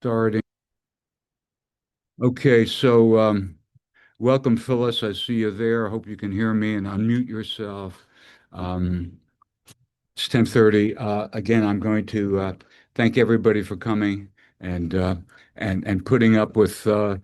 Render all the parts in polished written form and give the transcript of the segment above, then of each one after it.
Starting. Okay, so welcome, Phyllis. I see you there. I hope you can hear me and unmute yourself. Um, it's 10:30. Again, I'm going to thank everybody for coming and uh, and putting up with a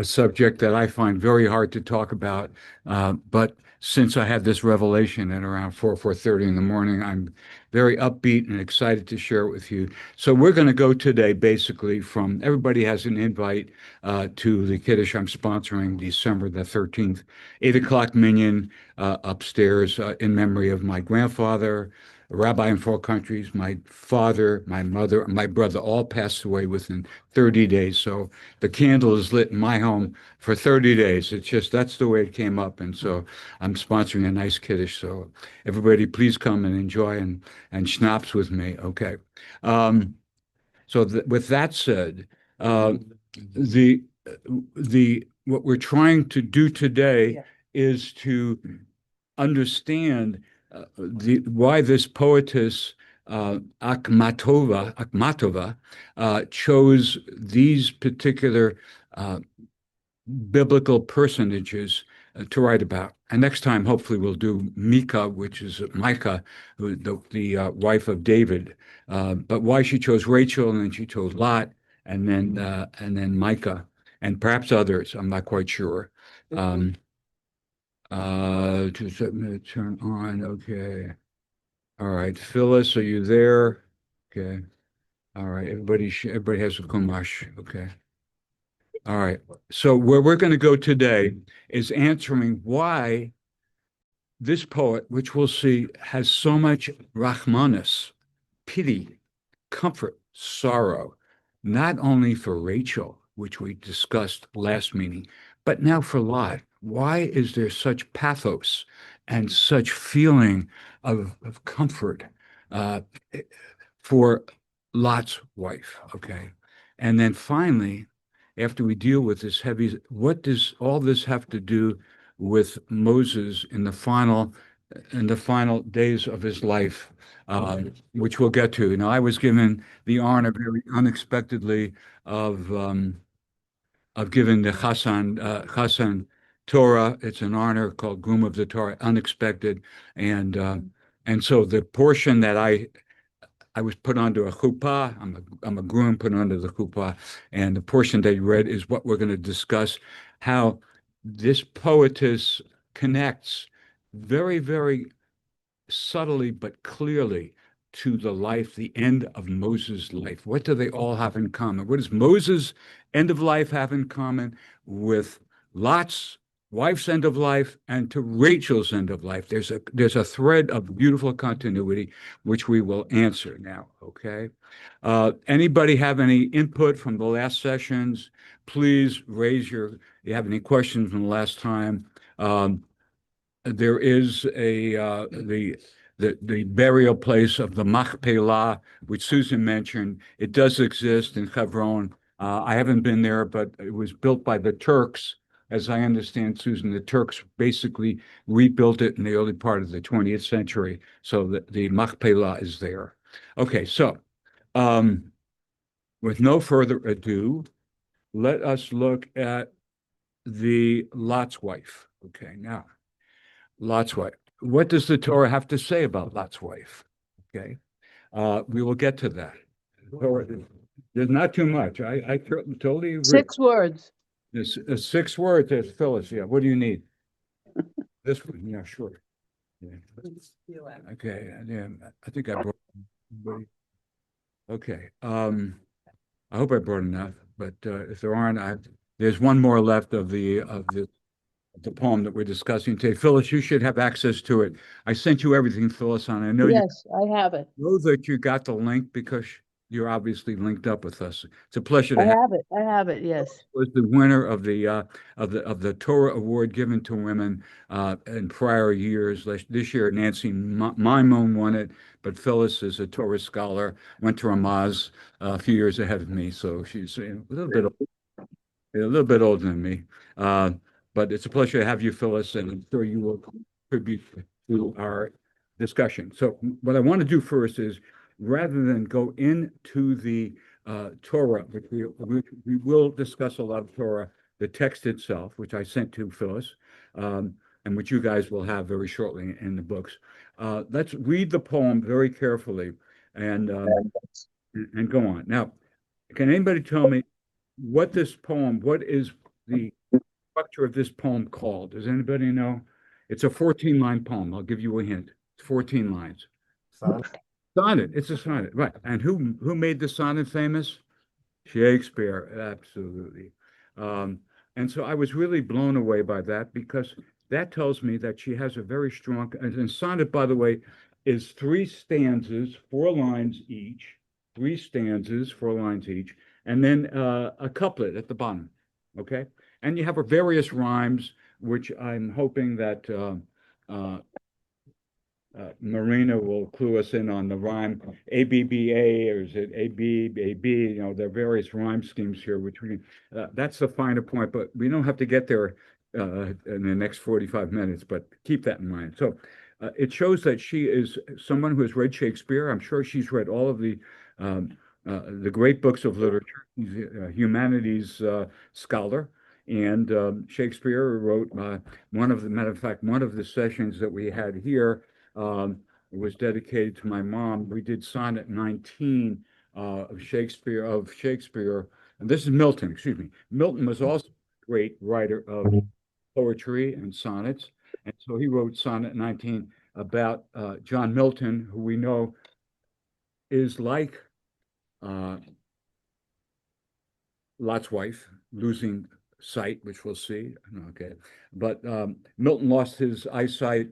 subject that I find very hard to talk about. But since I had this revelation at around 4:30 in the morning, I'm very upbeat and excited to share it with you. So we're going to go today basically from everybody has an invite to the Kiddush I'm sponsoring December the 13th, 8 o'clock minyan upstairs in memory of my grandfather, a rabbi in 4 countries. My father, my mother, my brother all passed away within 30 days. So the candle is lit in my home for 30 days. It's just that's the way it came up. And so I'm sponsoring a nice Kiddush. So everybody, please come and enjoy and schnapps with me. Okay. Um, so with that said, uh, the the what we're trying to do today is to understand why this poetess Akhmatova chose these particular uh, biblical personages to write about. And next time, hopefully, we'll do Micah, which is Micah, the wife of David. But why she chose Rachel, and then she chose Lot, and then Micah, and perhaps others. I'm not quite sure. Um, to turn on. Okay. All right. Phyllis, are you there? Okay. All right. Everybody has a kumash. Okay. All right. So where we're going to go today is answering why this poet, which we'll see, has so much rahmanis, pity, comfort, sorrow, not only for Rachel, which we discussed last meeting, but now for Lot. Why is there such pathos and such feeling of comfort uh, for Lot's wife? Okay. And then finally, after we deal with this heavy, what does all this have to do with Moses in the final days of his life, which we'll get to. You know, I was given the honor very unexpectedly of um, of giving the Chassan Torah. It's an honor called Groom of the Torah, unexpected, and uh, and so the portion that I was put onto a chuppah. I'm a groom put onto the chuppah, and the portion they read is what we're going to discuss. How this poetess connects very subtly but clearly to the life, the end of Moses' life. What do they all have in common? What does Moses' end of life have in common with Lot's wife's end of life and to Rachel's end of life? There's a thread of beautiful continuity which we will answer now. Okay. Anybody have any input from the last sessions? Please raise you have any questions from the last time. There is the burial place of the Machpelah, which Susan mentioned. It does exist in Hebron. I haven't been there, but it was built by the Turks. As I understand, Susan, the Turks basically rebuilt it in the early part of the 20th century. So the Machpelah is there. Okay, so um, with no further ado, let us look at the Lot's wife. Okay, now Lot's wife. What does the Torah have to say about Lot's wife? Okay. We will get to that. There's not too much. I totally agree. 6 words. There's 6 words. There's Phyllis. Yeah. What do you need? This one. Yeah, sure. Yeah. Okay. Yeah. I think I brought. Okay. I hope I brought enough, but if there aren't, there's one more left of the poem that we're discussing today. Phyllis, you should have access to it. I sent you everything, Phyllis, and I know you Yes, I have it. know that you got the link because you're obviously linked up with us. It's a pleasure I to have have it. I have it. Yes. was the winner of the Torah Award given to women in prior years. This year, Nancy Maimon won it, but Phyllis is a Torah scholar, went to Ramaz a few years ahead of me, so she's a little bit older than me. Uh, but it's a pleasure to have you, Phyllis, and I'm sure you will contribute to our discussion. So what I want to do first is rather than go into the Torah, which we will discuss a lot of Torah, the text itself, which I sent to Phyllis, and which you guys will have very shortly in the books. Let's read the poem very carefully and and go on. Now, can anybody tell me what this poem, what is the structure of this poem called? Does anybody know? It's a 14-line poem. I'll give you a hint. It's 14 lines. Sonnet. It's a sonnet, right? And who made the sonnet famous? Shakespeare, absolutely. Um, and so I was really blown away by that because that tells me that she has a very strong, and sonnet, by the way, is three stanzas, 4 lines each, 3 stanzas, 4 lines each, and then a couplet at the bottom. Okay. And you have various rhymes, which I'm hoping that Marina will clue us in on the rhyme ABBA, or is it ABAB? You know, there are various rhyme schemes here, which that's the finer point, but we don't have to get there in the next 45 minutes, but keep that in mind. So it shows that she is someone who has read Shakespeare. I'm sure she's read all of the great books of literature. She's a humanities scholar. And Shakespeare wrote matter of fact, one of the sessions that we had here was dedicated to my mom. We did sonnet 19 of Shakespeare. And this is Milton, excuse me. Milton was also a great writer of poetry and sonnets. And so he wrote sonnet 19 about John Milton, who we know is like Lot's wife, losing sight, which we'll see. Okay. But Milton lost his eyesight,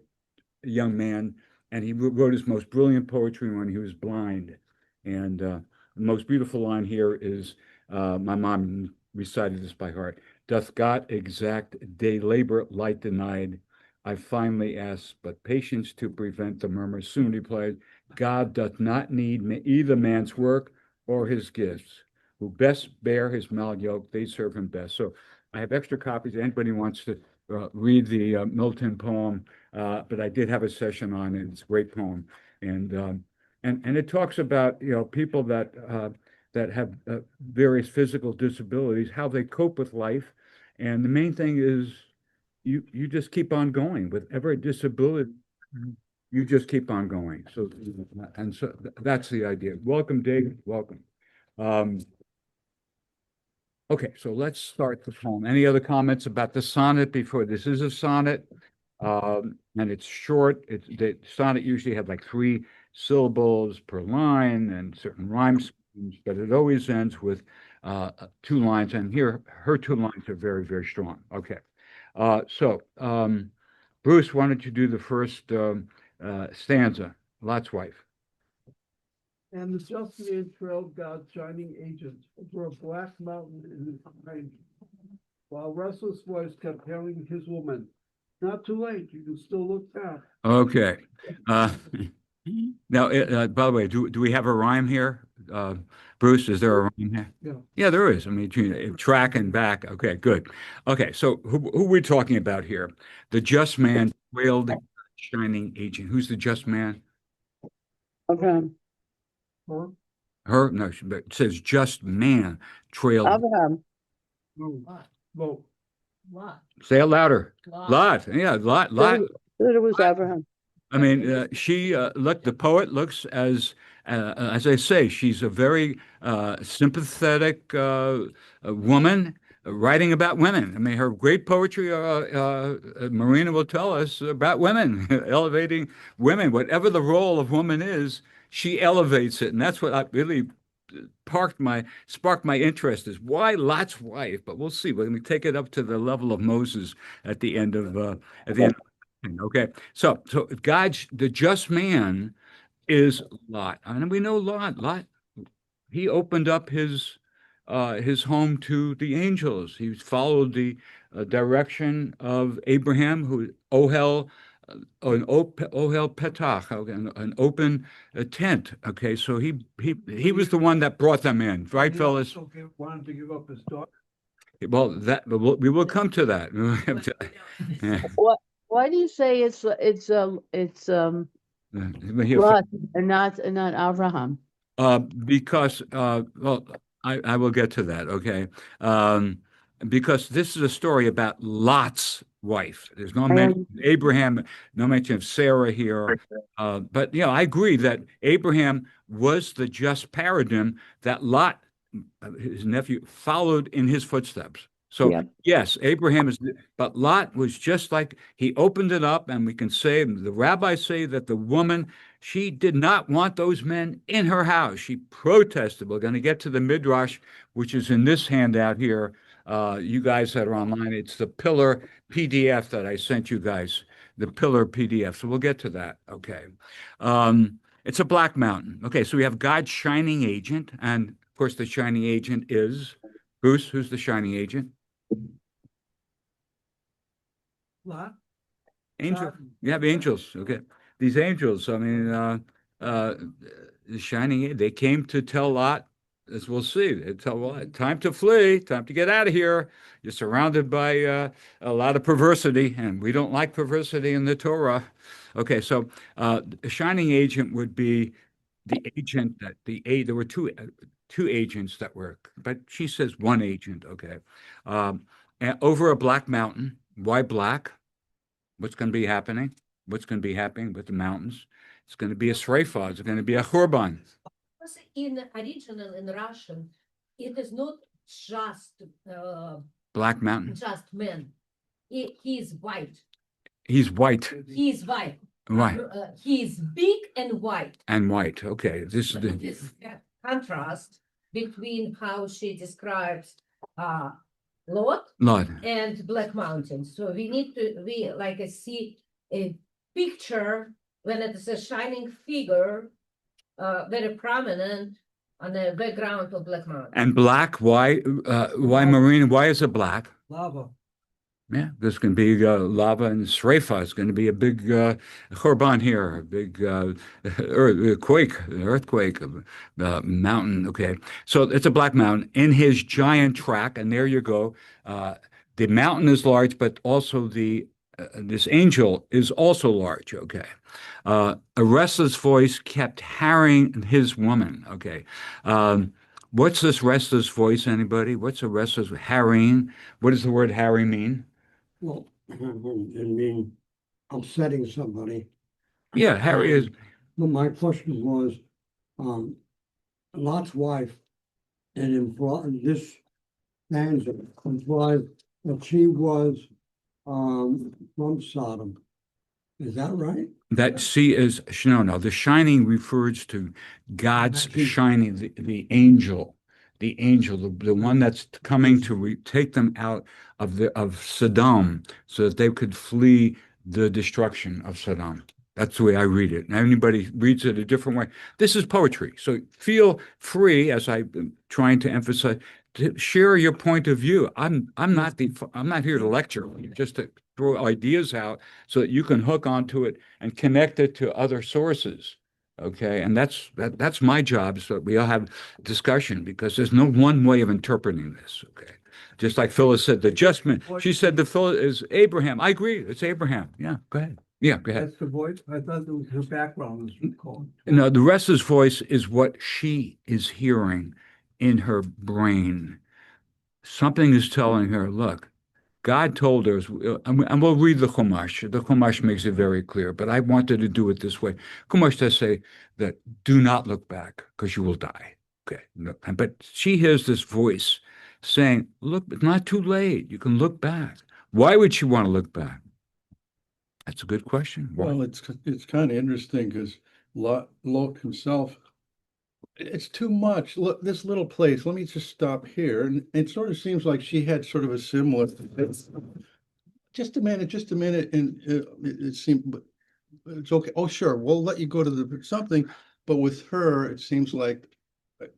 a young man, and he wrote his most brilliant poetry when he was blind. And the most beautiful line here is my mom recited this by heart. Doth God exact day labor light denied? I finally asked, but patience to prevent the murmur soon replied, God doth not need either man's work or his gifts. Who best bear his mal yoke, they serve him best. So I have extra copies. Anybody wants to read the Milton poem, but I did have a session on it. It's a great poem, and it talks about people that have various physical disabilities, how they cope with life, and the main thing is you just keep on going with every disability. You just keep on going. So that's the idea. Welcome, Dave. Welcome. Um, Okay, so let's start the poem. Any other comments about the sonnet before? This is a sonnet, and it's short. The sonnet usually had like 3 syllables per line and certain rhyme schemes, but it always ends with 2 lines. And here, her 2 lines are very, very strong. Okay, so Bruce, why don't you do the first stanza, Lot's wife? And the just man trailed God's shining agent over a black mountain in his mind, while restless voice kept hailing his woman. Not too late, you can still look back. Okay. Uh, Now, by the way, do we have a rhyme here? Bruce, is there a rhyme here? Yeah. Yeah, there is. I mean, track and back. Okay, good. Okay, so who we're talking about here? The just man trailed the shining agent. Who's the just man? Abraham. Huh? Her? No, but it says just man trailed. Abraham. No. Well, Say it louder. Lot. Yeah, Lot. That it was Abraham. I mean, she look. The poet looks as I say, she's a very sympathetic woman writing about women. I mean, her great poetry, Marina will tell us about women, elevating women. Whatever the role of woman is, she elevates it, and that's what I really sparked my interest. Is why Lot's wife? But we'll see. When we take it up to the level of Moses at the end of at the end. Okay, so the just man is Lot, and we know Lot. He opened up his home to the angels. He followed the direction of Abraham, who Ohel Petach, an open tent. Okay, so he was the one that brought them in, right, fellas? wanted to give up his daughter. Well, we will come to that. Yeah. Why do you say it's Here, Lot and not Abraham? Because well, I will get to that, okay? Um, because this is a story about Lot's wife. There's no mention of Abraham, no mention of Sarah here. But I agree that Abraham was the just paradigm that Lot, his nephew, followed in his footsteps. So Yeah. yes, Abraham is, but Lot was just like he opened it up, and we can say the rabbis say that the woman, she did not want those men in her house. She protested. We're going to get to the Midrash, which is in this handout here. You guys that are online, it's the Pillar PDF that I sent you guys, the Pillar PDF. So we'll get to that. Okay. It's a black mountain. Okay, so we have God's shining agent, and of course, the shining agent is Bruce. Who's the shining agent? Lot? Angel. You have angels. Okay. These angels, I mean, the shining, they came to tell Lot, as we'll see, they tell Lot, time to flee, time to get out of here. You're surrounded by a lot of perversity, and we don't like perversity in the Torah. Okay, so the shining agent would be the agent that there were two agents that were, but she says one agent. Okay, and over a black mountain. Why black? What's going to be happening? What's going to be happening with the mountains? It's going to be a sreifa. It's going to be a churban. In original in Russian, it is not just Black mountain. just man. He is white. He's white. He is white. Right. He is big and white. And white. Okay. This is the This contrast between how she describes Lot Lord. and Black Mountain. So we like see a picture when it is a shining figure, very prominent on the background of Black Mountain. And black. Why? Why marine? Why is it black? Lava. Yeah, there's going to be lava and sreifa. It's going to be a big churban here, a big earthquake, mountain. Okay, so it's a black mountain in his giant track, and there you go. The mountain is large, but also this angel is also large. Okay, a restless voice kept harrying his woman. Okay. What's this restless voice, anybody? What's a restless harrying? What does the word harry mean? Well, it mean upsetting somebody. Yeah, Harry is. But my question was, Lot's wife, and this stanza implies that she was from Sodom. Is that right? That she is no. The shining refers to God's shining, the angel, the one that's coming to take them out of Sodom, so that they could flee the destruction of Sodom. That's the way I read it. And anybody reads it a different way. This is poetry, so feel free, as I'm trying to emphasize, to share your point of view. I'm not here to lecture, just to throw ideas out so that you can hook onto it and connect it to other sources. Okay, and that's my job, so that we all have discussion, because there's no one way of interpreting this. Okay, just like Phyllis said, the adjustment. She said the Phyllis is Abraham. I agree, it's Abraham. Yeah, go ahead. Yeah, go ahead. That's the voice? I thought it was her background was called. No, the restless voice is what she is hearing in her brain. Something is telling her, look, God told her, and we'll read the Chumash. The Chumash makes it very clear, but I wanted to do it this way. Chumash does say that do not look back, because you will die. Okay, but she hears this voice saying, look, it's not too late. You can look back. Why would she want to look back? That's a good question. Why? Well, it's kind of interesting because Lot himself, it's too much. Look, this little place. Let me just stop here, and it sort of seems like she had sort of a similar. Just a minute, and it seemed, but it's okay. Oh, sure, we'll let you go to the something, but with her, it seems like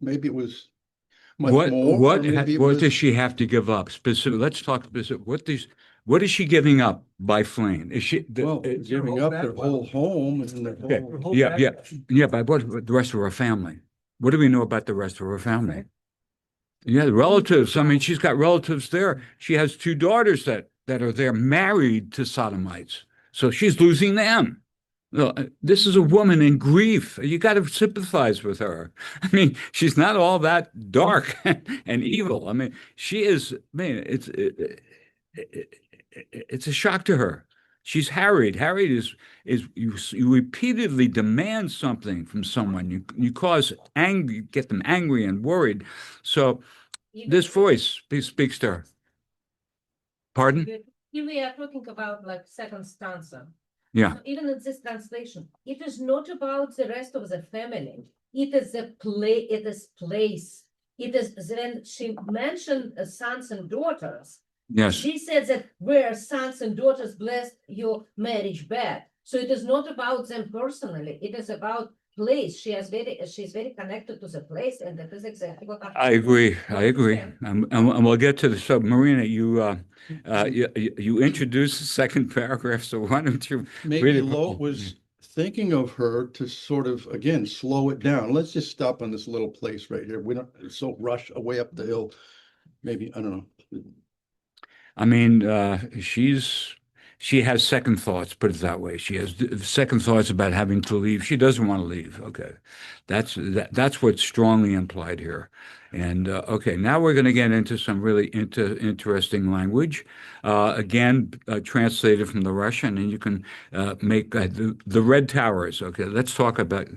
maybe it was much more. What maybe it what was- does she have to give up? Specific. Let's talk specific. What is she giving up by fleeing? Is she Well, it's giving her up whole their whole home and their Okay. whole. whole Yeah, background. but what about the rest of her family? What do we know about the rest of her family? Yeah, the relatives. I mean, she's got relatives there. She has two daughters that are there married to Sodomites. So she's losing them. Well, this is a woman in grief. You got to sympathize with her. I mean, she's not all that dark and evil. I mean, she is. I mean, it's a shock to her. She's harried. Harried is you repeatedly demand something from someone. You cause angry, get them angry and worried. So this voice speaks to her. Pardon? Here we are talking about like second stanza. Yeah. So even in this translation, it is not about the rest of the family. It is a play. It is place. It is when she mentioned sons and daughters. Yes. She said that where sons and daughters blessed your marriage bed. So it is not about them personally. It is about place. She's very connected to the place, and that is exactly what I agree. I agree. And we'll get to the so Marina, you introduced the second paragraph, so why don't you read Maybe it? Lot was thinking of her to sort of, again, slow it down. Let's just stop on this little place right here. We don't so rush away up the hill. Maybe, I don't know. I mean, she has second thoughts, put it that way. She has second thoughts about having to leave. She doesn't want to leave. Okay. That's what's strongly implied here. And okay, now we're going to get into some really interesting language. Again, translated from the Russian, and you can make the Red Towers. Okay, let's talk about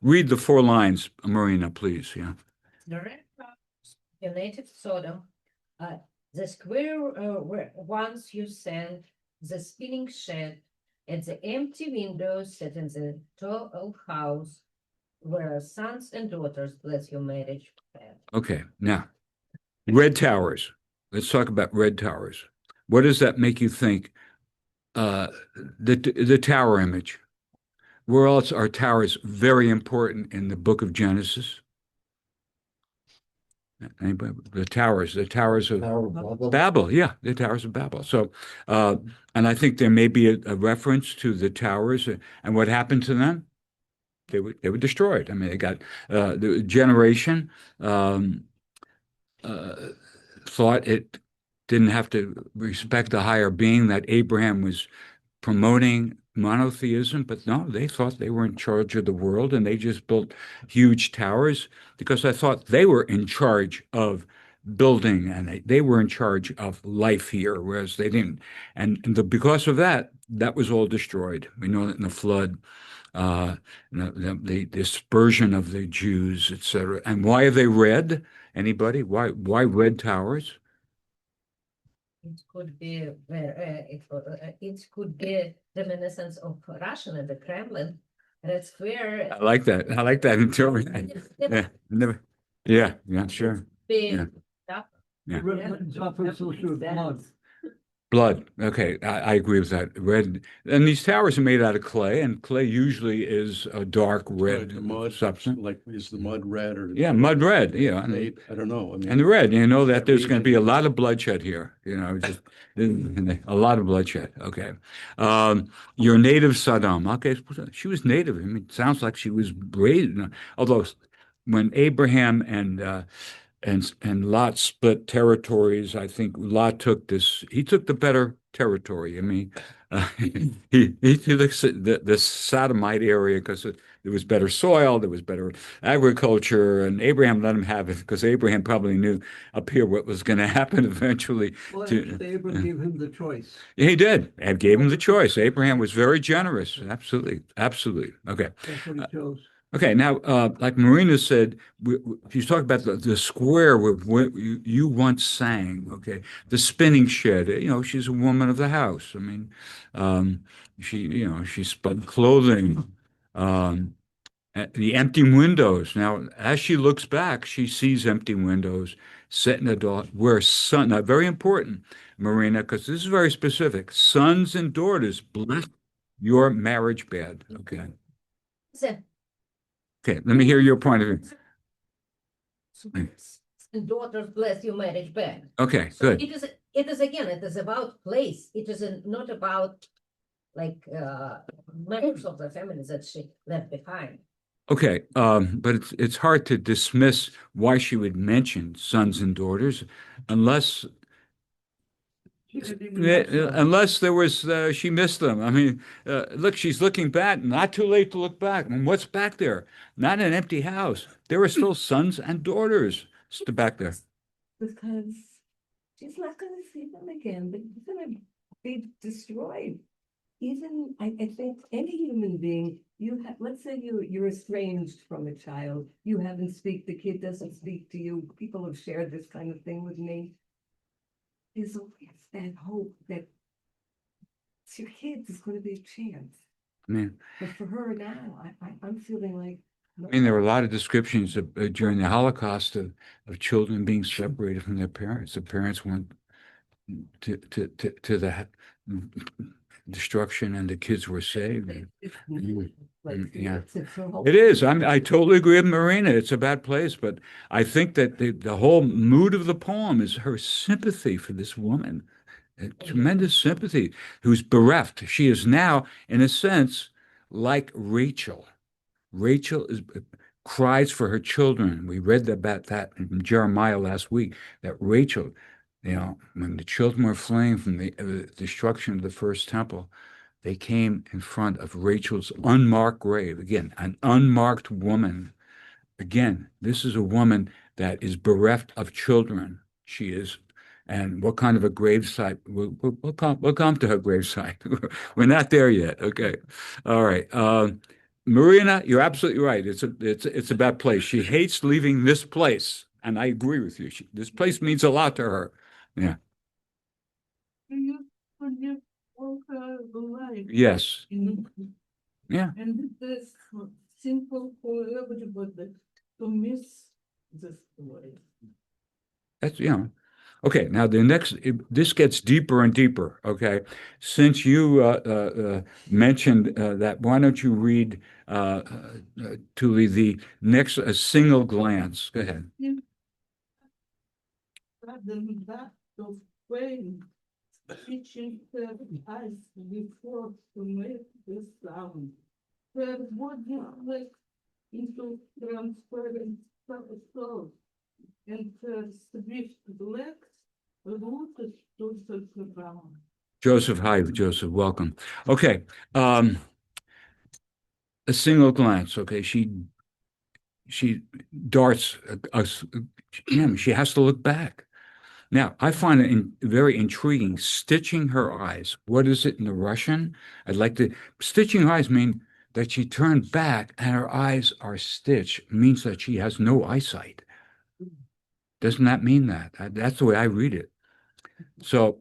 read the 4 lines, Marina, please. Yeah. The red clouds, your native Sodom, the square where once you sent the spinning shed, and the empty windows set in the tall house, where sons and daughters bless your marriage bed. Okay, now Red Towers. Let's talk about Red Towers. What does that make you think? The tower image. Where else are towers very important in the book of Genesis? Anybody? The towers of Babel. Yeah, the towers of Babel. So, and I think there may be a reference to the towers and what happened to them. They were destroyed. I mean, they got the generation thought it didn't have to respect a higher being, that Abraham was promoting monotheism, but no, they thought they were in charge of the world and they just built huge towers because I thought they were in charge of building and they were in charge of life here, whereas they didn't. Because of that, that was all destroyed. We know that in the flood, uh, the dispersion of the Jews, etc. And why are they red? Anybody? Why red towers? It could be it could be reminiscence of Russian and the Kremlin. That's where I like that. I like that interpretation. Yeah, never. Yeah, sure. Yeah. Yeah. Red is often associated with blood. Blood. Okay, I agree with that. Red, and these towers are made out of clay, and clay usually is a dark red The mud, substance. like, is the mud red or? Yeah, mud red. Yeah, I don't know. I mean. and the red. You know that there's That going to be a region. lot of bloodshed here. Just a lot of bloodshed. Okay, your native Sodom. Okay, she was native. I mean, it sounds like she was raised. Although, when Abraham and Lot split territories. I think Lot took this. He took the better territory. I mean, he took the Sodomite area because there was better soil, there was better agriculture, and Abraham let him have it because Abraham probably knew up here what was going to happen eventually. Well, To, Abraham gave him the choice. he did and gave him the choice. Abraham was very generous. Absolutely, absolutely. Okay. That's what he chose. Okay, now, like Marina said, she's talking about the square where you once sang, okay, the spinning shed. She's a woman of the house. I mean, she spun clothing, um, the empty windows. Now, as she looks back, she sees empty windows set in a dark, where son, now very important, Marina, because this is very specific. Sons and daughters bless your marriage bed. Okay. So, Okay, let me hear your point of view. and daughters bless your marriage bed. Okay, So good. it is about place. It is not about like members of the family that she left behind. Okay, but it's hard to dismiss why she would mention sons and daughters unless She didn't even have sons. Unless there was, she missed them. I mean, look, she's looking back. Not too late to look back. And what's back there? Not an empty house. There are still sons and daughters back there. Because she's not gonna see them again, they're gonna be destroyed. Even, I think any human being, you have, let's say you're estranged from a child, you haven't the kid doesn't speak to you, people have shared this kind of thing with me. There's always that hope that it's your kid, there's gonna be a chance. I mean, But for her now, I'm feeling like. I mean, there were a lot of descriptions during the Holocaust of children being separated from their parents. The parents went to the destruction, and the kids were saved. Yeah. It is. I totally agree with Marina. It's a bad place, but I think that the whole mood of the poem is her sympathy for this woman, a tremendous sympathy, who's bereft. She is now, in a sense, like Rachel. Rachel cries for her children. We read about that in Jeremiah last week, that Rachel, when the children were fleeing from the destruction of the first temple, they came in front of Rachel's unmarked grave. Again, an unmarked woman. Again, this is a woman that is bereft of children. She is. And what kind of a gravesite? We'll come to her gravesite. We're not there yet. Okay. All right. Marina, you're absolutely right. It's a bad place. She hates leaving this place. And I agree with you. This place means a lot to her. Yeah. Do you forgive all her life? Yes. In- Yeah. And it is simple for everybody to miss this way. That's, okay. Now this gets deeper and deeper. Okay. Since you mentioned that, why don't you read, Tuli, the next, a single glance. Go ahead. Rather than that of pain, teaching her eyes before to make the sound. Her body flex into transparent soul, and her swift legs rooted to the ground. Joseph, hi, Joseph, welcome. Okay. A single glance. Okay. She darts him. She has to look back. Now, I find it very intriguing. Stitching her eyes. What is it in the Russian? Stitching her eyes mean that she turned back and her eyes are stitched. It means that she has no eyesight. Doesn't that mean that? That's the way I read it. So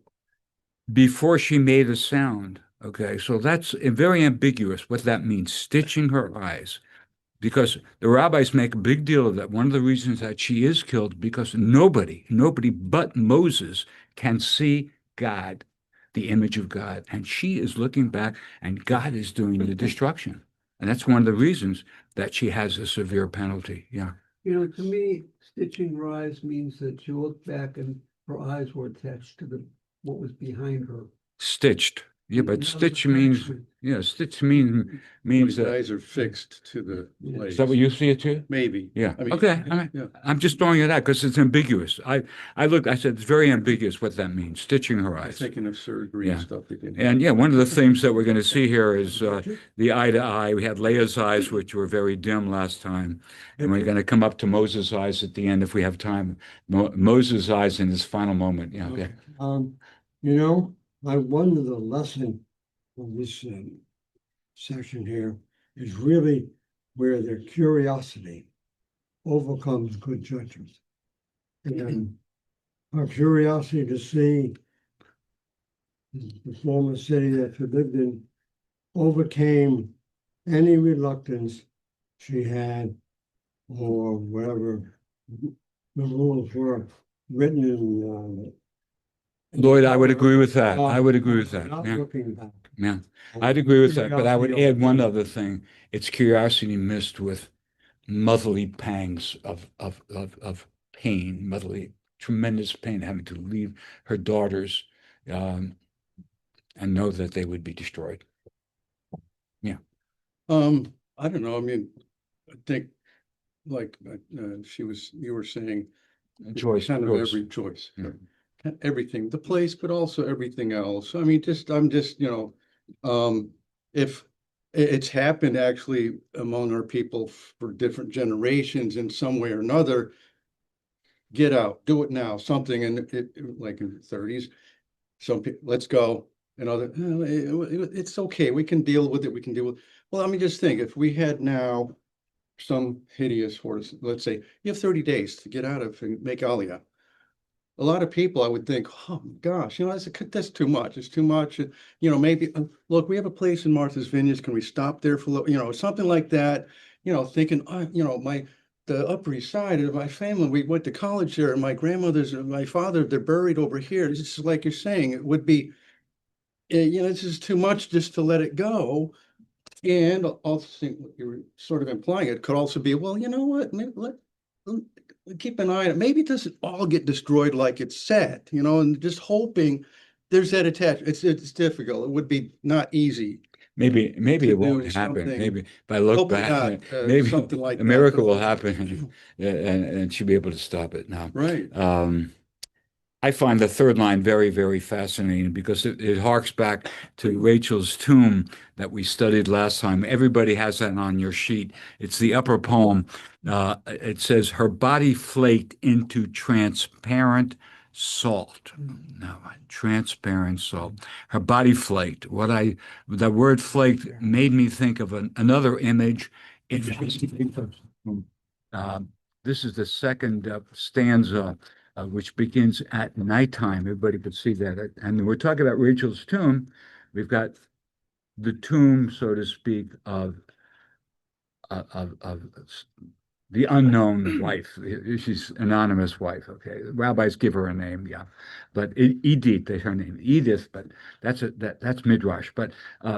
before she made a sound, okay, so that's very ambiguous what that means, stitching her eyes. Because the rabbis make a big deal of that. One of the reasons that she is killed, because nobody but Moses can see God, the image of God. And she is looking back, and God is doing the destruction. And that's one of the reasons that she has a severe penalty. Yeah. To me, stitching her eyes means that she looked back and her eyes were attached to what was behind her. Stitched. Yeah, but That was stitch means, attachment. stitch means His that. eyes are fixed to the Yeah. place. Is that what you see it too? Maybe. Yeah. I mean, Okay. yeah. I'm just throwing it out because it's ambiguous. I said it's very ambiguous what that means, stitching her I'm eyes. thinking of surgery Yeah. and stuff. And yeah, one of the themes that we're going to see here is the eye to eye. We had Leah's eyes, which were very dim last time. And we're going to come up to Moses' eyes at the end if we have time. Moses' eyes in his final moment. Yeah. Okay. I wonder the lesson of this section here is really where their curiosity overcomes good judgment. And our curiosity to see the former city that she lived in overcame any reluctance she had or whatever the rules were written in Lloyd, I would agree with that. I would agree with that. Not Yeah. looking back. Yeah. I'd agree with that, but I would Curiosity add one overcame. other thing. It's curiosity mixed with motherly pangs of pain, tremendous pain, having to leave her daughters and know that they would be destroyed. Yeah. I don't know. I mean, I think like you were saying, Joyce. kind of every choice. Yeah. everything, the place, but also everything else. I mean, I'm just, if it's happened actually among our people for different generations in some way or another, get out, do it now, something, and like in the 30s, some people, let's go. And other, it's okay, we can deal with it, we can deal with, well, I mean, just think, if we had now some hideous horse, let's say, you have 30 days to get out of and make Aliyah. A lot of people, I would think, oh my gosh, that's too much. It's too much. Maybe, look, we have a place in Martha's Vineyards. Can we stop there for, something like that? Thinking, the Upper East Side of my family, we went to college there, and my grandmother's, and my father, they're buried over here. It's just like you're saying, it would be, this is too much just to let it go. And also think what you're sort of implying, it could also be, well, you know what, maybe keep an eye on it. Maybe it doesn't all get destroyed like it's said, and just hoping there's that attachment. It's difficult. It would be not easy. Maybe to it won't do happen. something. Maybe if I look Hopefully back, not, maybe something like a that. miracle will happen, and she'll be able to stop it now. Right. I find the third line very, very fascinating because it harks back to Rachel's tomb that we studied last time. Everybody has that on your sheet. It's the upper poem. It says, her body flaked into transparent salt. No, transparent salt. Her body flaked. The word flaked made me think of another image. This is the second stanza, which begins at nighttime. Everybody could see that. And we're talking about Rachel's tomb. We've got the tomb, so to speak, of the unknown wife. She's anonymous wife. Okay, the rabbis give her a name, yeah, but Edith is her name, Edith. But that's Midrash. But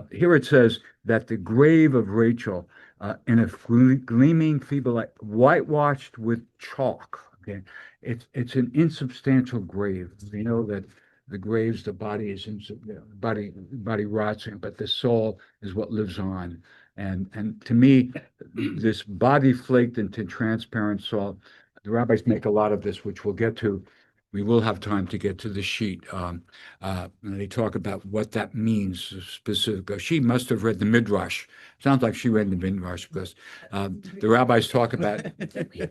here it says that the grave of Rachel, in a gleaming feeble light, whitewashed with chalk. Okay, it's an insubstantial grave. We know that the graves, the body is body rots, but the soul is what lives on. And to me, this body flaked into transparent salt. The rabbis make a lot of this, which we'll get to. We will have time to get to the sheet. And they talk about what that means specifically. She must have read the Midrash. Sounds like she read the Midrash because the rabbis talk about. Yeah.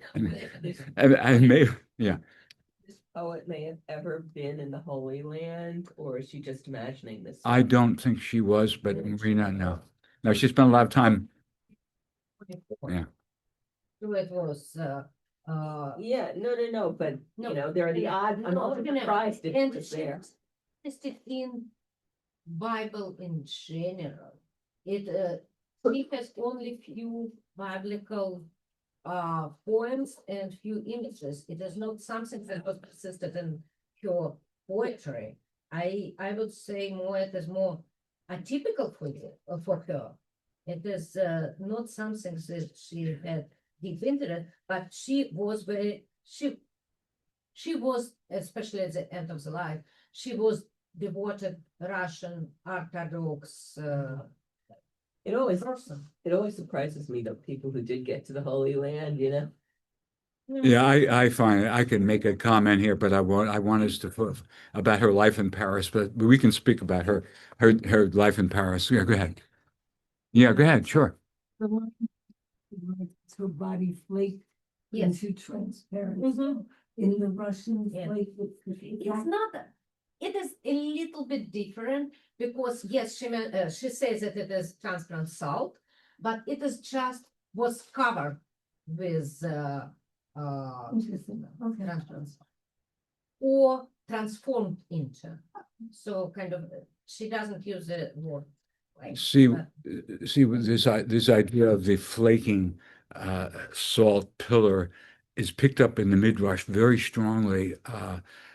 This poet may have ever been in the Holy Land, or is she just imagining this? I don't think she was, but Marina, no. No, she spent a lot of time. Yeah. So it was, Yeah, no, but No. there are the odds. I'm No, also no, surprised it and was there. it's in Bible in general. It has only few biblical poems and few images. It is not something that was persisted in pure poetry. I would say more it is more atypical for her. It is not something that she had deep interest, but she was she was, especially at the end of the life, she was devoted Russian Orthodox It always person. surprises me that people who did get to the Holy Land, Yeah, I find it. I can make a comment here, but I want us to put about her life in Paris, but we can speak about her life in Paris. Yeah, go ahead. Yeah, go ahead. Sure. Her body flaked Yes. into transparent. Mhm. In the Russian Yeah. flake. It's not, it is a little bit different because yes, she says that it is transparent salt, but it is just was covered with Interesting. Okay. transparent salt or transformed into. So kind of, she doesn't use the word. Like, See, but- with this idea of the flaking salt pillar is picked up in the Midrash very strongly.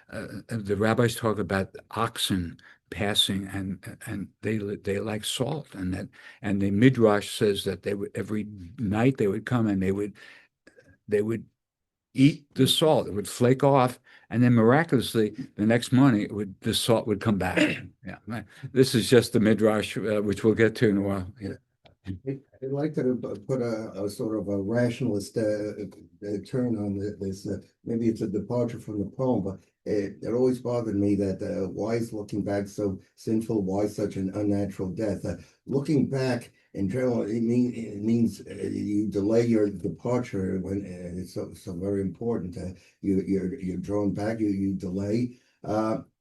The rabbis talk about oxen passing, and they like salt, and the Midrash says that they would every night they would come and they would eat the salt. It would flake off, and then miraculously the next morning the salt would come back. Yeah, this is just the Midrash, which we'll get to in a while. Yeah. I'd like to put a sort of a rationalist turn on this. Maybe it's a departure from the poem, but it always bothered me that why is looking back so sinful? Why such an unnatural death? Looking back in general, it means you delay your departure when it's so very important. You're drawn back. You delay.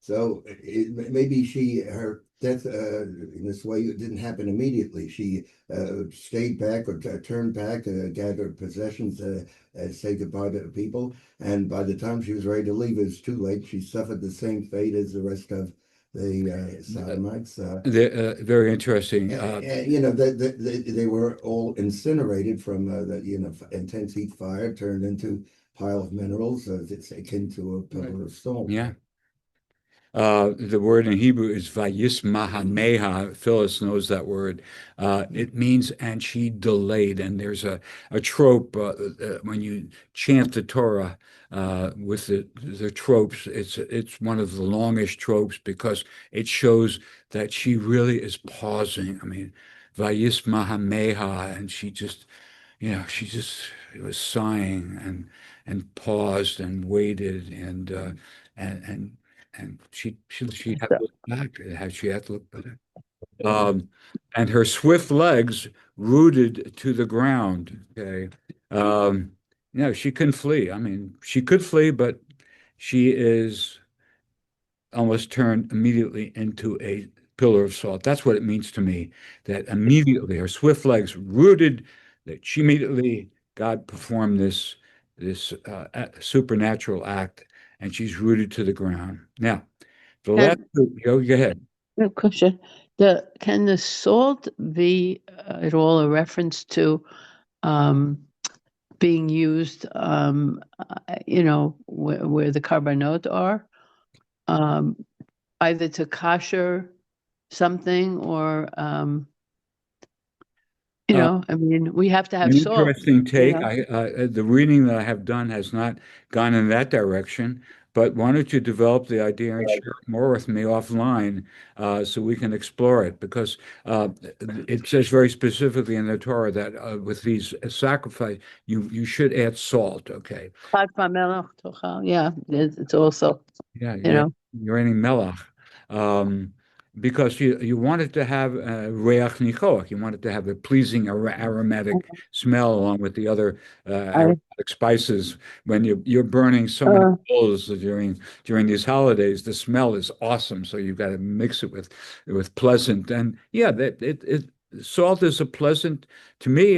Maybe her death in this way didn't happen immediately. She stayed back or turned back, gathered possessions, say goodbye to people. And by the time she was ready to leave, it was too late. She suffered the same fate as the rest of the Sodomites. Very interesting. They were all incinerated from the intense heat fire, turned into pile of minerals. It's akin to a pillar of stone. Yeah. The word in Hebrew is vayismahameha. Phyllis knows that word. It means, and she delayed. And there's a trope when you chant the Torah with the tropes. It's one of the longest tropes because it shows that she really is pausing. I mean, vayismahameha, and she just was sighing and paused and waited and she had to look back. She had to look back. And her swift legs rooted to the ground. Okay. She couldn't flee. I mean, she could flee, but she is almost turned immediately into a pillar of salt. That's what it means to me. That immediately her swift legs rooted. That she immediately God performed this supernatural act, and she's rooted to the ground. Now, the last go ahead. No question. Can the salt be at all a reference to being used, where the carbonot are, either to kosher something or, I mean, we have to have An salt. interesting take. know. The reading that I have done has not gone in that direction, but why don't you develop the idea and share it more with me offline so we can explore it? Because it says very specifically in the Torah that with these sacrifice, you should add salt. Okay. Yeah, it's also, Yeah, you know. you're adding melach. Because you want it to have reach nichoach. You want it to have a pleasing aromatic smell along with the other aromatic spices. When you're burning so many coals during these holidays, the smell is awesome. So you've got to mix it with pleasant. And yeah, salt is a pleasant to me.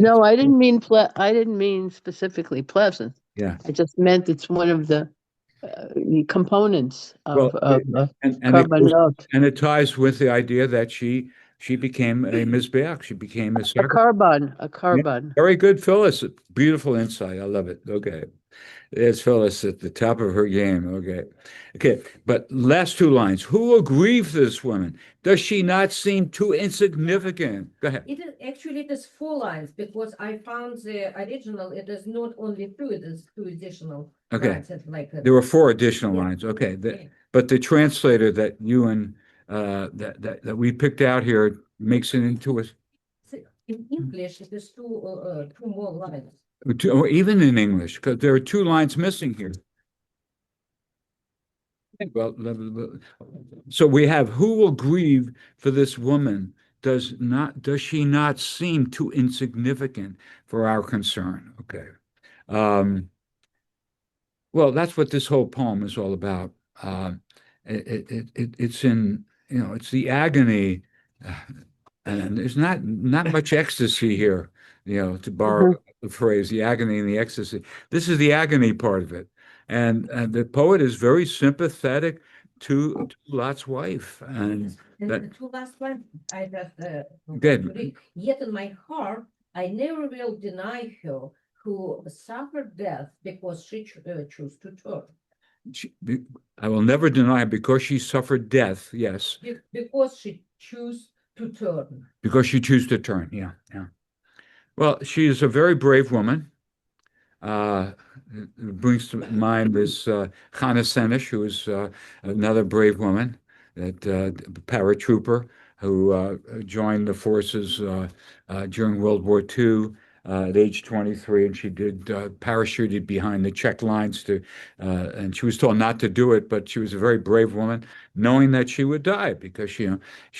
No, I didn't mean specifically pleasant. Yeah. I just meant it's one of the components Well, of and carbonot. and it ties with the idea that she became a mizbeach. She became a A sacrifice. Yeah, carbon. very good, Phyllis. Beautiful insight. I love it. Okay. There's Phyllis at the top of her game. Okay. Okay. But last two lines. Who will grieve this woman? Does she not seem too insignificant? Go ahead. It is 4 lines because I found the original. It is not only two, it is two additional Okay. lines. It's like There were four additional Yeah. lines. Okay. Yeah. But the translator that you and that we picked out here makes it into a in English, it is two more lines. or even in English, because there are two lines missing here. Well, so we have who will grieve for this woman? Does she not seem too insignificant for our concern? Okay. Well, that's what this whole poem is all about. It's it's the agony, and there's not much ecstasy here, to borrow the phrase, the agony and the ecstasy. This is the agony part of it. And the poet is very sympathetic to Lot's wife. And And that, the two last lines I just Good. read. Yet in my heart, I never will deny her who suffered death because she chose to turn. I will never deny because she suffered death. Yes. Because she chose to turn. Because she chose to turn. Yeah. Yeah. Well, she is a very brave woman. It brings to mind this Hannah Senish, who is another brave woman, that paratrooper who joined the forces during World War II at age 23, and she did parachuted behind the Czech lines and she was told not to do it, but she was a very brave woman, knowing that she would die because she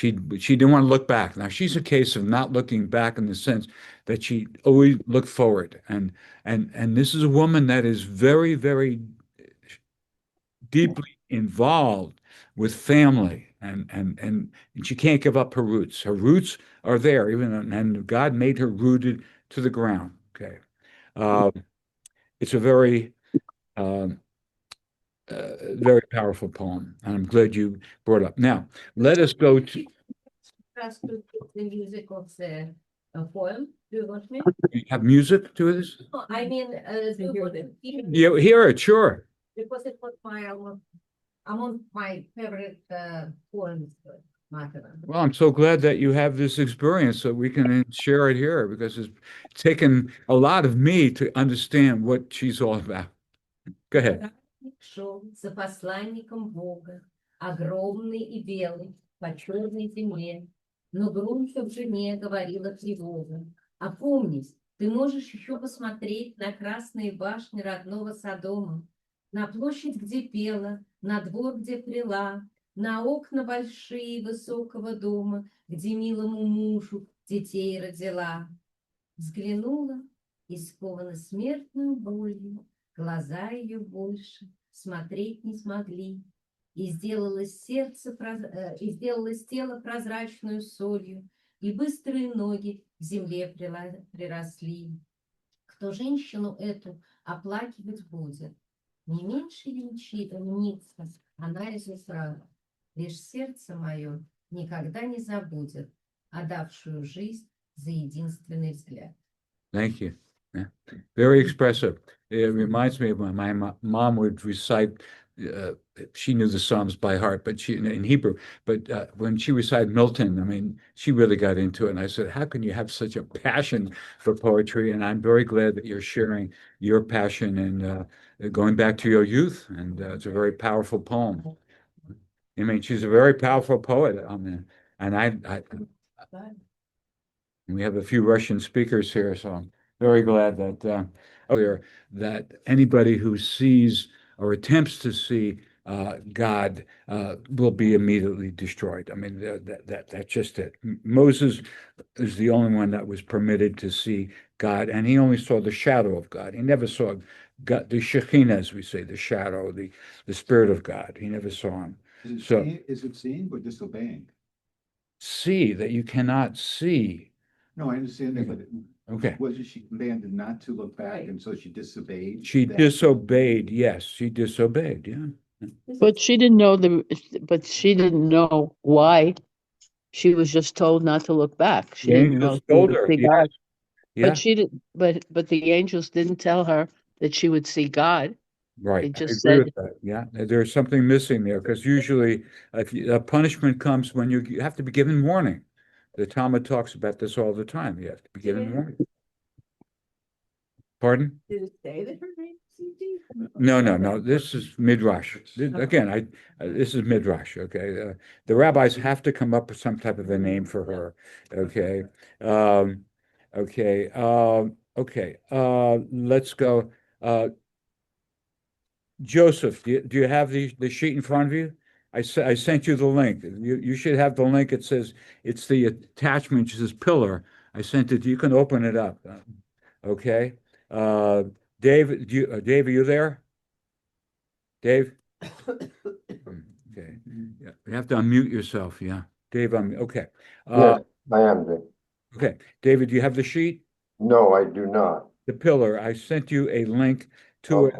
didn't want to look back. Now she's a case of not looking back in the sense that she always looked forward, and this is a woman that is very, very deeply involved with family and she can't give up her roots. Her roots are there, and God made her rooted to the ground. Okay. Uh, it's a um, very powerful poem, and I'm glad you brought it up. Now, let us go to. Just to put the music of the poem. Do you want me? You have music to this? No, I mean, do you want it? Yeah, hear it, sure. Because it was among my favorite poems. Well, I'm so glad that you have this experience so we can share it here because it's taken a lot of me to understand what she's all about. Go ahead. Шел за посланником Бога, огромный и белый, по черной земле, но громко в жене говорила тревога. Опомнись, ты можешь еще посмотреть на красные башни родного Содома, на площадь, где пела, на двор, где плела, на окна большие высокого дома, где милому мужу детей родила. Взглянула и скована смертную болью, глаза ее больше смотреть не смогли, и сделалось тело прозрачную солью, и быстрые ноги к земле приросли. Кто женщину эту оплакивать будет? Не меньше ли мчится она из утраты, лишь сердце мое никогда не забудет отдавшую жизнь за единственный взгляд. Thank you. Yeah. Very expressive. It reminds me of when my mom would recite. She knew the Psalms by heart, but she in Hebrew. But when she recited Milton, I mean, she really got into it. And I said, "How can you have such a passion for poetry?" And I'm very glad that you're sharing your passion and going back to your youth. And it's a very powerful poem. I mean, she's a very powerful poet. I mean, and we have a few Russian speakers here, so I'm very glad that anybody who sees or attempts to see God will be immediately destroyed. I mean, that's just it. Moses is the only one that was permitted to see God, and he only saw the shadow of God. He never saw God, the Shekinah, as we say, the shadow, the Spirit of God. He never saw him. Is it seeing or disobeying? See that you cannot see. No, I understand that, but Okay. wasn't she commanded not to look back, and so she disobeyed? She that? disobeyed. Yes, she disobeyed. Yeah. But she didn't know why. She was just told not to look back. She The didn't know angels she told would her. see Yes. God. Yeah. But she did, but the angels didn't tell her that she would see God. Right. They I just agree said, with that. Yeah. There's something missing there because usually a punishment comes when you have to be given warning. The Talmud talks about this all the time. You have to be given warning. Pardon? Did it say that her name is CD? No. This is Midrash. Again, this is Midrash. Okay. The rabbis have to come up with some type of a name for her. Okay. Okay. Okay. Let's go. Joseph, do you have the sheet in front of you? I sent you the link. You should have the link. It says it's the attachment. It says pillar. I sent it. You can open it up. Okay. Dave, Dave, are you there? Dave? Okay. Yeah. You have to unmute yourself. Yeah. Dave, okay. Yes, I am there. Okay. David, do you have the sheet? No, I do not. The pillar. I sent you a link to Okay.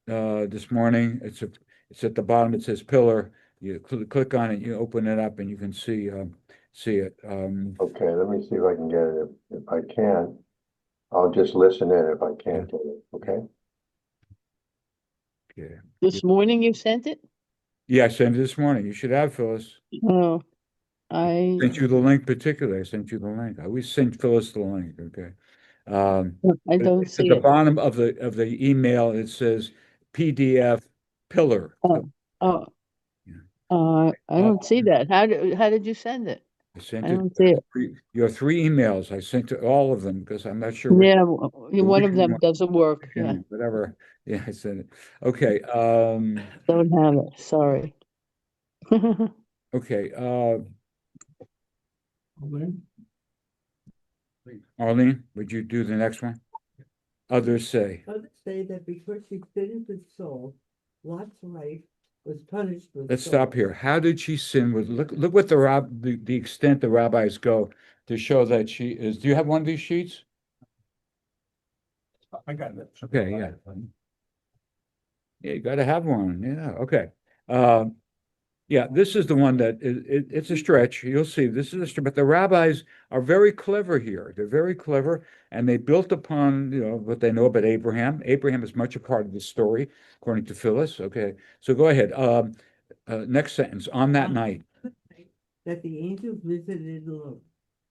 it this morning. It's at the bottom. It says pillar. You click on it, you open it up, and you can see it. Okay, let me see if I can get it. If I can, I'll just listen in if I can't get it, okay? Okay. this morning you sent it? Yeah, I sent it this morning. You should have, Phyllis. Oh, I Sent you the link particularly. I sent you the link. I always send Phyllis the link, okay? don't At see the it. bottom of the email, it says PDF pillar. Oh, oh, Yeah. I don't see that. How did you send it? I sent I it. don't see it. Your three emails. I sent to all of them because I'm not sure which Yeah, one of them doesn't work. Yeah, whatever. Yeah, I sent it. Okay. don't have it. Sorry. Okay. Arlene, would you do the next one? Others say. Others say that because she sinned with Saul, Lot's wife was punished with Let's Saul. stop here. How did she sin with, look what the extent the rabbis go to show that she is. Do you have one of these sheets? I got it. Okay, yeah. Yeah, you gotta have one. Yeah, okay. Yeah, this is the one that it's a stretch. You'll see this is a stretch, but the rabbis are very clever here. They're very clever, and they built upon what they know about Abraham. Abraham is much a part of the story, according to Phyllis. Okay, so go ahead. Next sentence. On that night. That the angel visited Lot.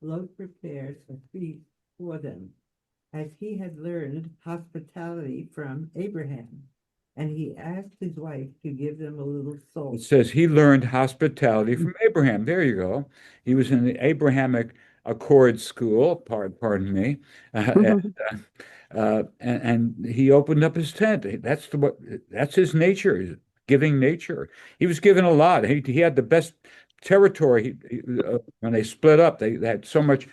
Lot prepared a feast for them, as he had learned hospitality from Abraham. And he asked his wife to give them a little salt. It says he learned hospitality from Abraham. There you go. He was in the Abrahamic Accord school, pardon me, and he opened up his tent. That's his nature, his giving nature. He was given a lot. He had the best territory. When they split up, they had so much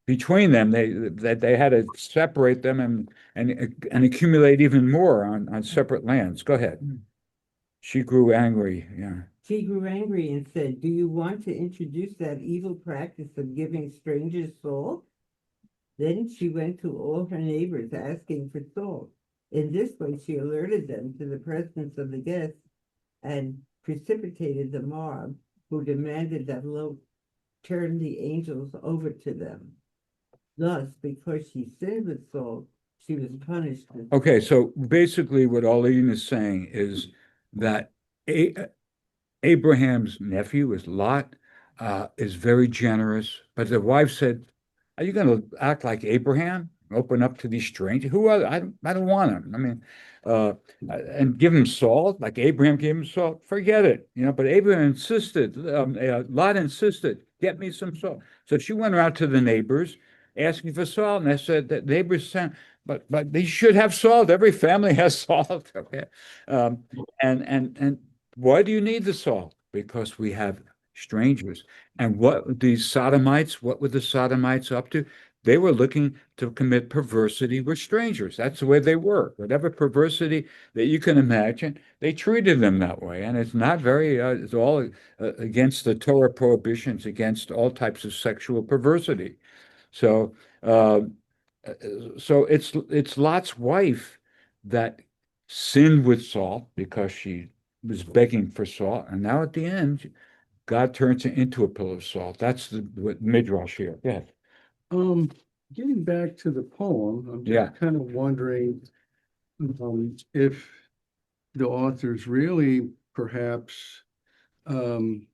between them. They had to separate them and accumulate even more on separate lands. Go ahead. She grew angry. Yeah. She grew angry and said, "Do you want to introduce that evil practice of giving strangers salt?" Then she went to all her neighbors asking for salt. In this way, she alerted them to the presence of the guests and precipitated the mob, who demanded that Lot turn the angels over to them. Thus, because she sinned with salt, she was punished with Okay, salt. so basically what Arlene is saying is that Abraham's nephew is Lot, is very generous, but the wife said, "Are you going to act like Abraham? Open up to these strangers? Who are I don't want them. I mean, and give him salt like Abraham gave him salt. Forget it, But Abraham insisted. Lot insisted, get me some salt. So she went around to the neighbors asking for salt, and they said that neighbors said, but they should have salt. Every family has salt. Okay, and why do you need the salt? Because we have strangers. And what the Sodomites, what were the Sodomites up to? They were looking to commit perversity with strangers. That's the way they were. Whatever perversity that you can imagine, they treated them that way. And it's not very, it's all against the Torah prohibitions against all types of sexual perversity. So, so it's Lot's wife that sinned with salt because she was begging for salt, and now at the end, God turns it into a pillar of salt. That's what Midrash here. Yeah. Getting back to the poem, I'm Yeah. just kind of wondering if the author's really perhaps in,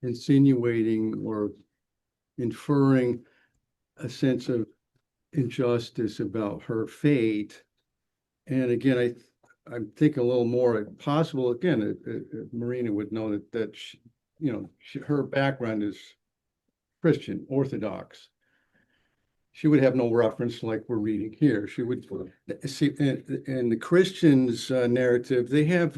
insinuating or inferring a sense of injustice about her fate. And again, I'm thinking a little more possible. Again, Marina would know that she, her background is Christian, Orthodox. She would have no reference like we're reading here. She would see in the Christians' narrative, they have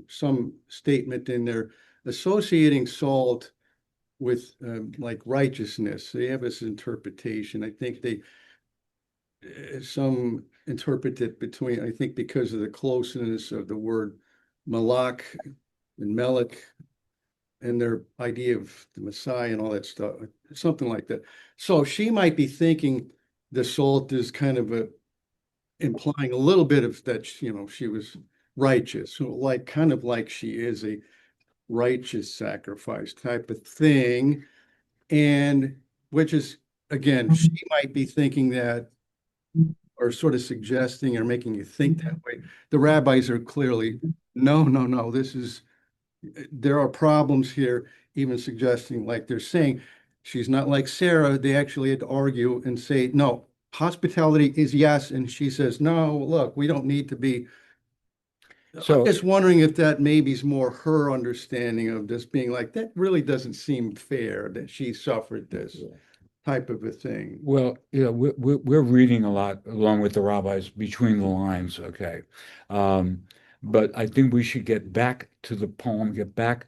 some statement in there associating salt with like righteousness. They have this interpretation. I think some interpret it between, I think because of the closeness of the word malak and melech and their idea of the Messiah and all that stuff, something like that. So she might be thinking the salt is kind of implying a little bit of that, she was righteous, like kind of like she is a righteous sacrifice type of thing. And which is, again, she might be thinking that or sort of suggesting or making you think that way. The rabbis are clearly, no, there are problems here, even suggesting, like they're saying, she's not like Sarah. They actually had to argue and say, no, hospitality is yes. And she says, no, look, we don't need to be So- I'm just wondering if that maybe is more her understanding of this being like, that really doesn't seem fair that she suffered this type of a thing. Well, we're reading a lot along with the rabbis between the lines, okay? But I think we should get back to the poem, get back.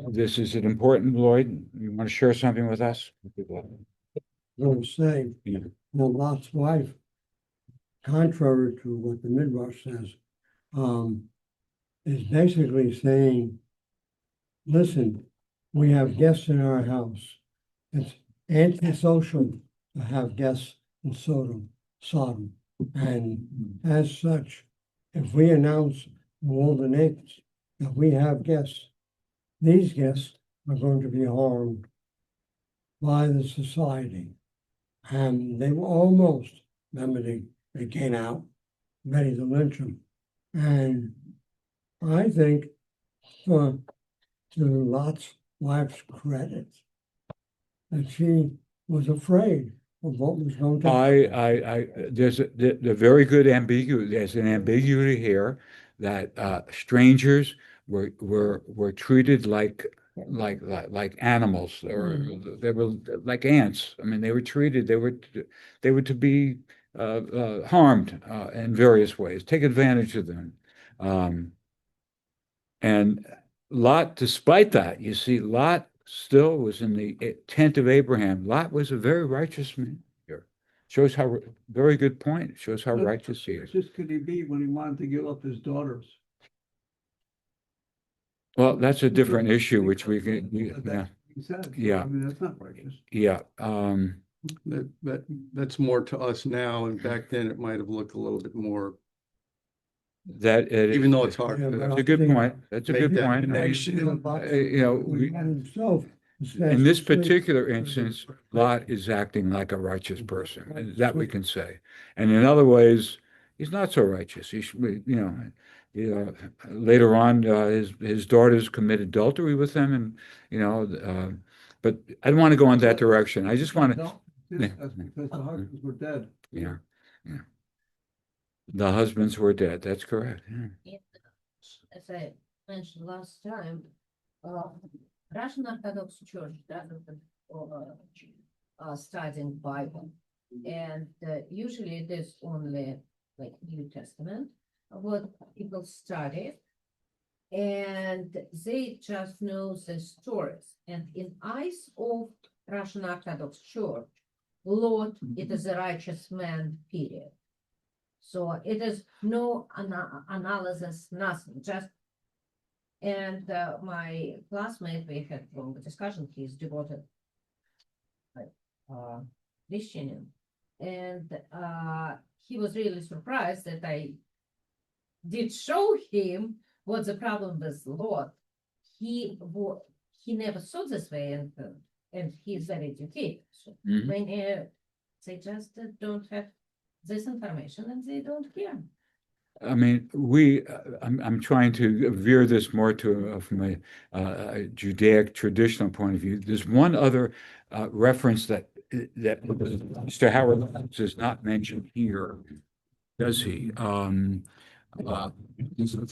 This is it important, Lloyd? You want to share something with us? Going to say, Yeah. Lot's wife, contrary to what the Midrash says, is basically saying, listen, we have guests in our house. It's antisocial to have guests in Sodom. And as such, if we announce to all the neighbors that we have guests, these guests are going to be harmed by the society. And they were almost, remember, they came out ready to lynch them. And I think to Lot's wife's credit, that she was afraid of what was going to happen. There's a very good ambiguity. There's an ambiguity here that strangers were treated like animals, or they were like ants. I mean, they were treated. They were to be harmed in various ways. Take advantage of them. And Lot, despite that, you see, Lot still was in the tent of Abraham. Lot was a very righteous man here. Shows how, very good point. Shows how righteous he is. Just could he be when he wanted to give up his daughters? Well, that's a different issue, which we can, yeah, He said, so, Yeah. I mean, that's not righteous. yeah. That's more to us now, and back then it might have looked a little bit more, That even though it's hard. Yeah, but That's I a good think- point. That's a Make good that point. connection. Himself is fast In this asleep. particular instance, Lot is acting like a righteous person, and that we can say. And in other ways, he's not so righteous. He should, later on, his daughters commit adultery with him, and but I don't want to go in that direction. I just want to, No, that's because the husbands were dead. yeah. The husbands were dead. That's correct. Yeah. As I mentioned last time, Russian Orthodox Church doesn't studying Bible, and usually it is only like New Testament what people study, and they just know the stories. And in eyes of Russian Orthodox Church, Lot it is a righteous man. Period. So it is no analysis, nothing, just, and my classmate, we had a long discussion, he's devoted Christian, and he was really surprised that I did show him what's the problem with Lot. He never saw this way, and he's very educated. So Mhm. when they just don't have this information and they don't care. I mean, I'm trying to veer this more to from a Judaic traditional point of view. There's one other reference that Mr. Howard does not mention here, does he? So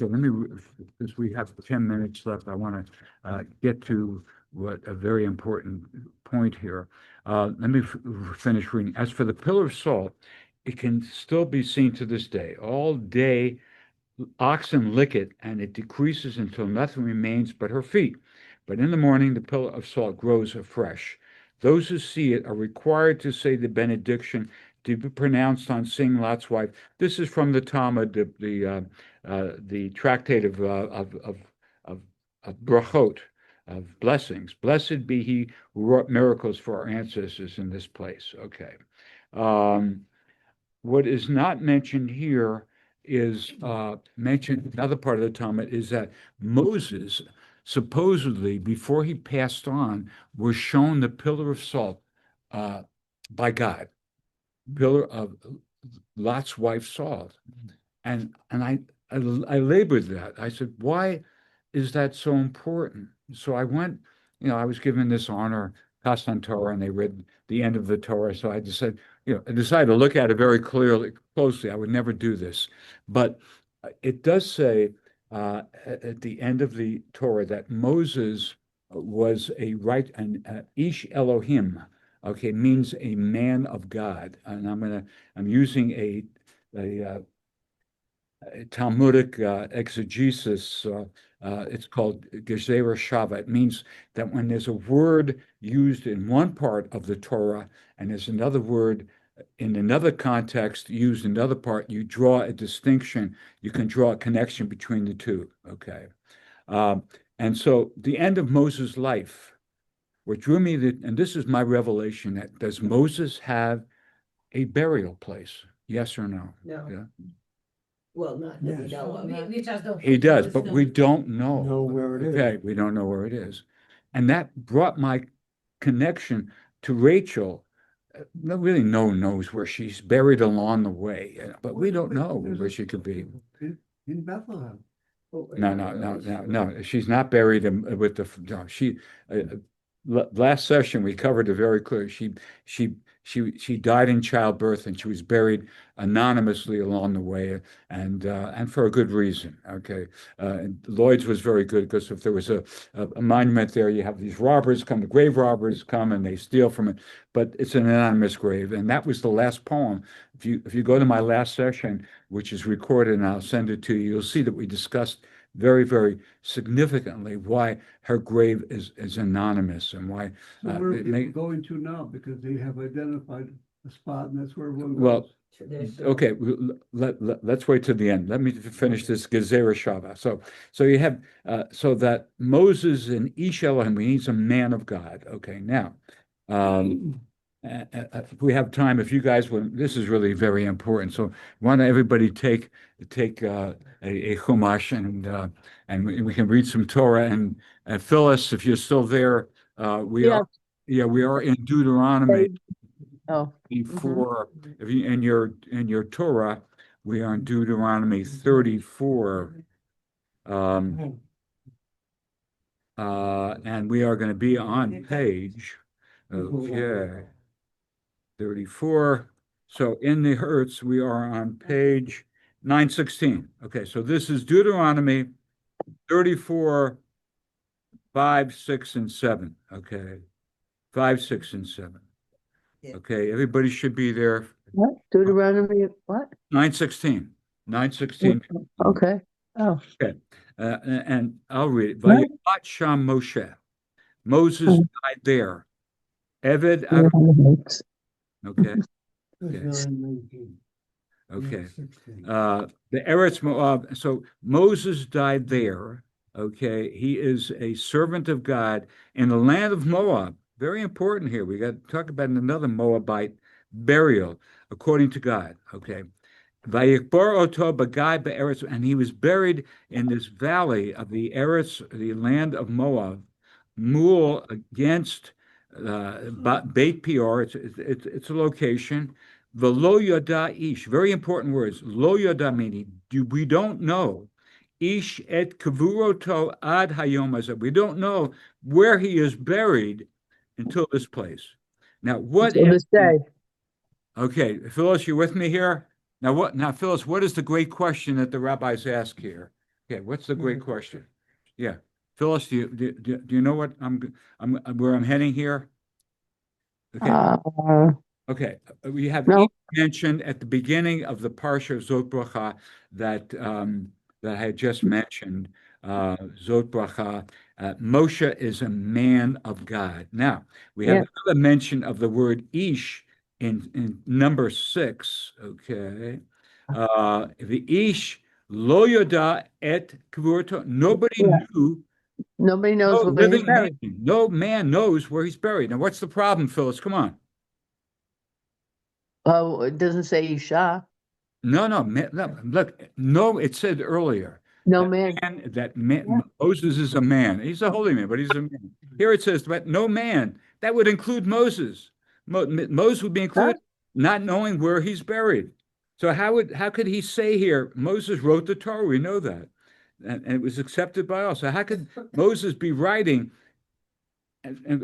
let me, because we have 10 minutes left, I want to get to what a very important point here. Let me finish reading. As for the pillar of salt, it can still be seen to this day. All day, oxen lick it, and it decreases until nothing remains but her feet. But in the morning, the pillar of salt grows afresh. Those who see it are required to say the benediction to be pronounced on seeing Lot's wife. This is from the Talmud, the tractate of brachot, of blessings. Blessed be he who wrought miracles for our ancestors in this place. Okay. What is not mentioned here is mentioned, another part of the Talmud is that Moses, supposedly, before he passed on, was shown the pillar of salt by God, pillar of Lot's wife salt. And I labored that. I said, why is that so important? So I went, I was given this honor, passed on Torah, and they read the end of the Torah. So I decided, I decided to look at it very closely. I would never do this. But it does say at the end of the Torah that Moses was an Ish Elohim, okay, means a man of God. And I'm using a Talmudic exegesis. It's called Gezerah Shava. It means that when there's a word used in one part of the Torah and there's another word in another context used in another part, you draw a distinction. You can draw a connection between the two. Okay. And so the end of Moses' life, what drew me and this is my revelation, that does Moses have a burial place? Yes or no? No. Yeah. Well, not that we Yes. know of. We just don't. He does, but we don't know. Know where it is. Okay, we don't know where it is. And that brought my connection to Rachel. Really, no one knows where she's buried along the way, but we don't know where she could be. In Bethlehem. No. She's not buried with the. No, last session we covered it very clear. She died in childbirth and she was buried anonymously along the way, and for a good reason. Okay, Lloyd's was very good because if there was a monument there, you have these robbers come, the grave robbers come, and they steal from it. But it's an anonymous grave, and that was the last poem. If you go to my last session, which is recorded, and I'll send it to you, you'll see that we discussed very, very significantly why her grave is anonymous and why. So where are people going to now? Because they have identified a spot and that's where everyone Well, goes. okay, let's wait to the end. Let me finish this Gezerah Shava. So you have so that Moses and Ish Elohim, we need some man of God. Okay, now if we have time, if you guys would, this is really very important. So why don't everybody take a chumash and we can read some Torah and Phyllis, if you're still there, we are in Deuteronomy. Oh. Before, if you in your Torah, we are in Deuteronomy 34. And we are going to be on page, okay, 34. So in the Hertz, we are on page 916. Okay, so this is Deuteronomy 34, 5, 6, and 7. Okay, 5, 6, and 7. Okay, everybody should be there. What? Deuteronomy, what? 916. 916. Okay. Oh. Okay. And I'll read it. What? Vayikrat Sham Moshe. Moses died there. Eved. Okay. Okay. The Eretz Moab. So Moses died there. Okay. He is a servant of God in the land of Moab. Very important here. We got to talk about another Moabite burial according to God. Okay. Vayikbar oto b'gai be'eretz, and he was buried in this valley of the Eretz, the land of Moab, Mul against Beit Peor. It's a location. V'lo yada ish. Very important words. Lo yada meaning we don't know. Ish et kavuroto ad hayom hazeh. We don't know where he is buried until this place. Now, what? Okay, Phyllis, you with me here? Now, Phyllis, what is the great question that the rabbis ask here? Okay, what's the great question? Yeah, Phyllis, do you know what where I'm heading here? Okay. Okay, we have mentioned at the beginning of the Parsha of Zot Bracha that I had just mentioned. Zot Bracha, Moshe is a man of God. Now we have another mention of the word Ish in number 6. Okay, the Ish lo yoda et kavurto. Nobody knew. Nobody knows where he's buried. No man knows where he's buried. Now, what's the problem, Phyllis? Come on. Oh, it doesn't say Isha. No, look, no, it said earlier. No man. Moses is a man. He's a holy man, but he's a man. Here it says, but no man. That would include Moses. Moses would be included, not knowing where he's buried. So how could he say here, Moses wrote the Torah? We know that. And it was accepted by all. So how could Moses be writing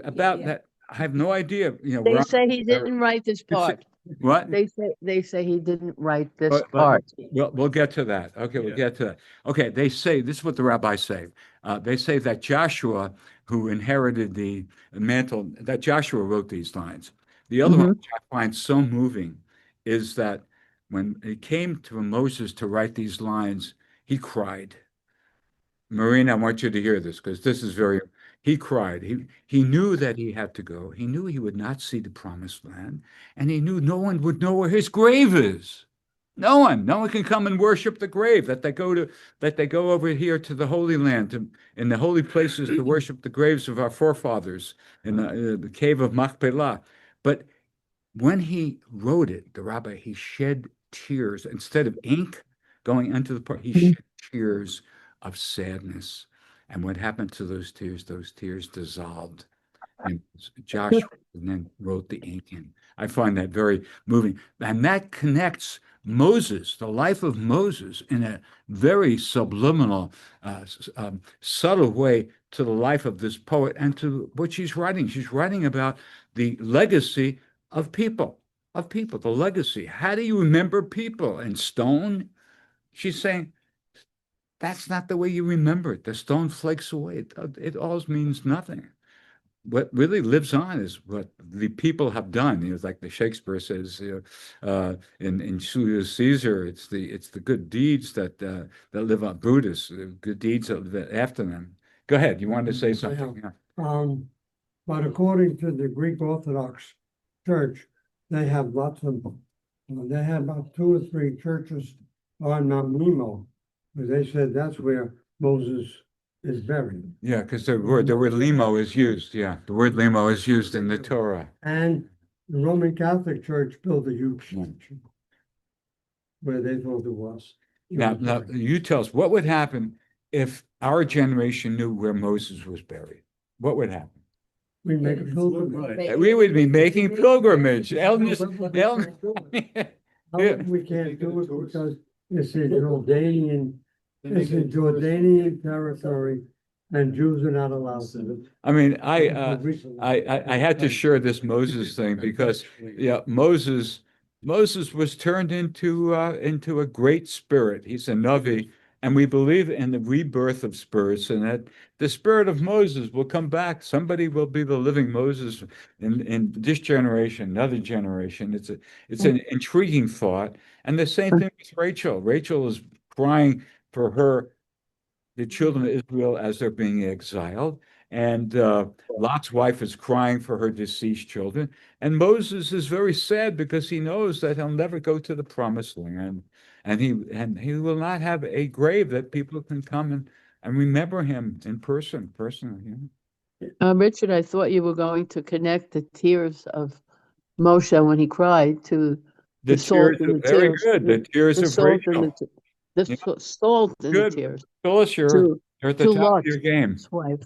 about that? I have no idea. They say he didn't write this part. What? They say he didn't write this But part. we'll get to that. Okay, we'll get to that. Okay, they say this is what the rabbis say. They say that Joshua, who inherited the mantle, that Joshua wrote these lines. The other one, Mhm. which I find so moving, is that when it came to Moses to write these lines, he cried. Marina, I want you to hear this because this is very, he cried. He knew that he had to go. He knew he would not see the promised land, and he knew no one would know where his grave is. No one can come and worship the grave that they go over here to the Holy Land, in the holy places to worship the graves of our forefathers in the cave of Machpelah. But when he wrote it, the rabbi, he shed tears instead of ink going into the part, he shed tears of sadness. And what happened to those tears? Those tears dissolved. And Joshua then wrote the ink in. I find that very moving. And that connects Moses, the life of Moses, in a very subliminal, subtle way to the life of this poet and to what she's writing. She's writing about the legacy of people, the legacy. How do you remember people? In stone? She's saying, that's not the way you remember it. The stone flakes away. It all means nothing. What really lives on is what the people have done. You know, like the Shakespeare says, in Julius Caesar, it's the good deeds that live on. Brutus, the good deeds that live after them. Go ahead. You wanted to say something? Yeah. But according to the Greek Orthodox Church, they have lots of, they have about 2 or 3 churches on Mount Nemo, because they said that's where Moses is buried. Yeah, because the word limo is used. Yeah, the word limo is used in the Torah. And the Roman Catholic Church built a huge statue where they thought it was. Now, you tell us what would happen if our generation knew where Moses was buried. What would happen? We make a pilgrimage. We would be making pilgrimage. We can't do it because it's a Jordanian territory, and Jews are not allowed to. I mean, I had to share this Moses thing because Moses was turned into a great spirit. He's a Navi, and we believe in the rebirth of spirits, and that the spirit of Moses will come back. Somebody will be the living Moses in this generation, another generation. It's an intriguing thought, and the same thing with Rachel. Rachel is crying for the children of Israel as they're being exiled. And Lot's wife is crying for her deceased children. And Moses is very sad because he knows that he'll never go to the promised land. And he will not have a grave that people can come and remember him in personally. Richard, I thought you were going to connect the tears of Moshe when he cried to The salt tears in are the very tears. good. The tears The of salt in Rachel. the salt in the Good. tears Phyllis, you're to at the top of Lot's your game. wife.